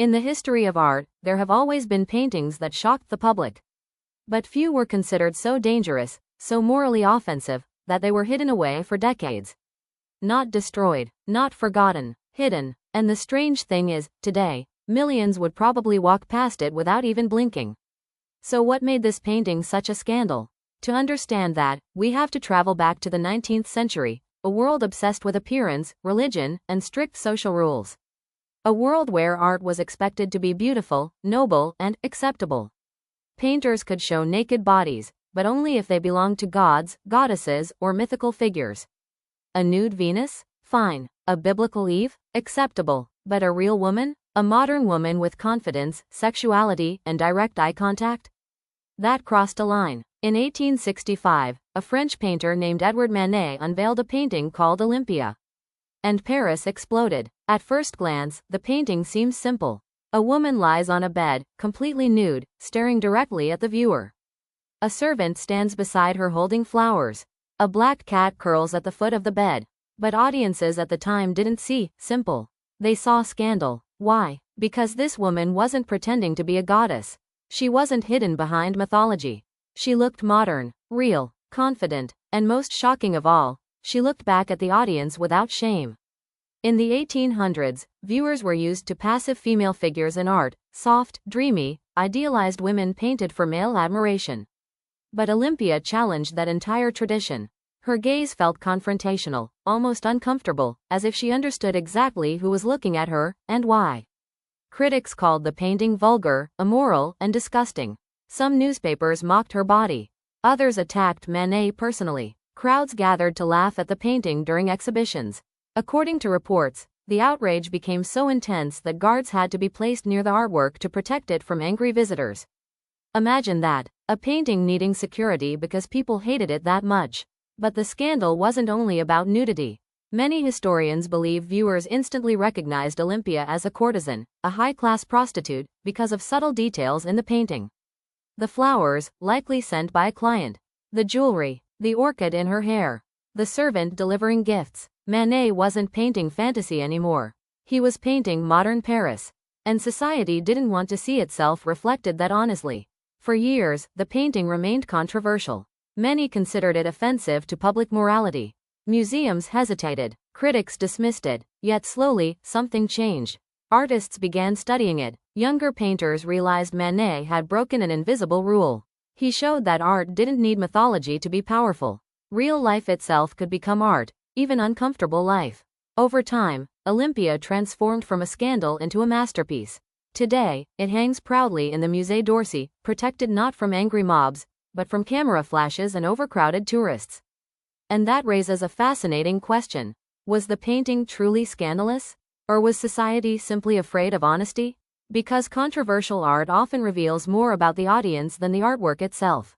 In the history of art, there have always been paintings that shocked the public. But few were considered so dangerous, so morally offensive, that they were hidden away for decades. Not destroyed, not forgotten, hidden. And the strange thing is, today, millions would probably walk past it without even blinking. So what made this painting such a scandal? To understand that, we have to travel back to the 19th century, a world obsessed with appearance, religion, and strict social rules. A world where art was expected to be beautiful, noble, and acceptable. Painters could show naked bodies, but only if they belonged to gods, goddesses, or mythical figures. A nude Venus? Fine. A biblical Eve? Acceptable. But a real woman? A modern woman with confidence, sexuality, and direct eye contact? That crossed a line. In 1865, a French painter named Edward Manet unveiled a painting called Olympia. And Paris exploded. At first glance, the painting seems simple. A woman lies on a bed, completely nude, staring directly at the viewer. A servant stands beside her holding flowers. A black cat curls at the foot of the bed. But audiences at the time didn't see simple. They saw scandal. Why? Because this woman wasn't pretending to be a goddess. She wasn't hidden behind mythology. She looked modern, real, confident, and most shocking of all, she looked back at the audience without shame. In the 1800s, viewers were used to passive female figures in art, soft, dreamy, idealized women painted for male admiration. But Olympia challenged that entire tradition. Her gaze felt confrontational, almost uncomfortable, as if she understood exactly who was looking at her, and why. Critics called the painting vulgar, immoral, and disgusting. Some newspapers mocked her body. Others attacked Manet personally. Crowds gathered to laugh at the painting during exhibitions. According to reports, the outrage became so intense that guards had to be placed near the artwork to protect it from angry visitors. Imagine that, a painting needing security because people hated it that much. But the scandal wasn't only about nudity. Many historians believe viewers instantly recognized Olympia as a courtesan, a high-class prostitute, because of subtle details in the painting. The flowers, likely sent by a client. The jewelry, the orchid in her hair. The servant delivering gifts. Manet wasn't painting fantasy anymore. He was painting modern Paris. And society didn't want to see itself reflected that honestly. For years, the painting remained controversial. Many considered it offensive to public morality. Museums hesitated. Critics dismissed it. Yet slowly, something changed. Artists began studying it. Younger painters realized Manet had broken an invisible rule. He showed that art didn't need mythology to be powerful. Real life itself could become art, even uncomfortable life. Over time, Olympia transformed from a scandal into a masterpiece. Today, it hangs proudly in the Musée d'Orsay, protected not from angry mobs, but from camera flashes and overcrowded tourists. And that raises a fascinating question. Was the painting truly scandalous? Or was society simply afraid of honesty? Because controversial art often reveals more about the audience than the artwork itself.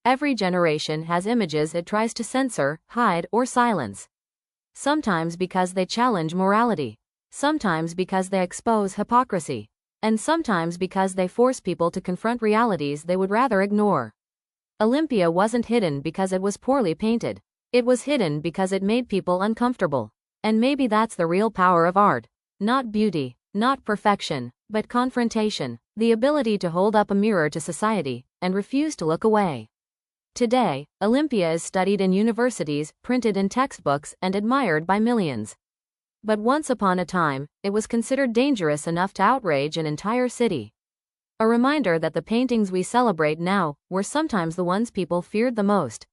Every generation has images it tries to censor, hide, or silence. Sometimes because they challenge morality. Sometimes because they expose hypocrisy. And sometimes because they force people to confront realities they would rather ignore. Olympia wasn't hidden because it was poorly painted. It was hidden because it made people uncomfortable. And maybe that's the real power of art. Not beauty, not perfection, but confrontation. The ability to hold up a mirror to society and refuse to look away. Today, Olympia is studied in universities, printed in textbooks, and admired by millions. But once upon a time, it was considered dangerous enough to outrage an entire city. A reminder that the paintings we celebrate now were sometimes the ones people feared the most.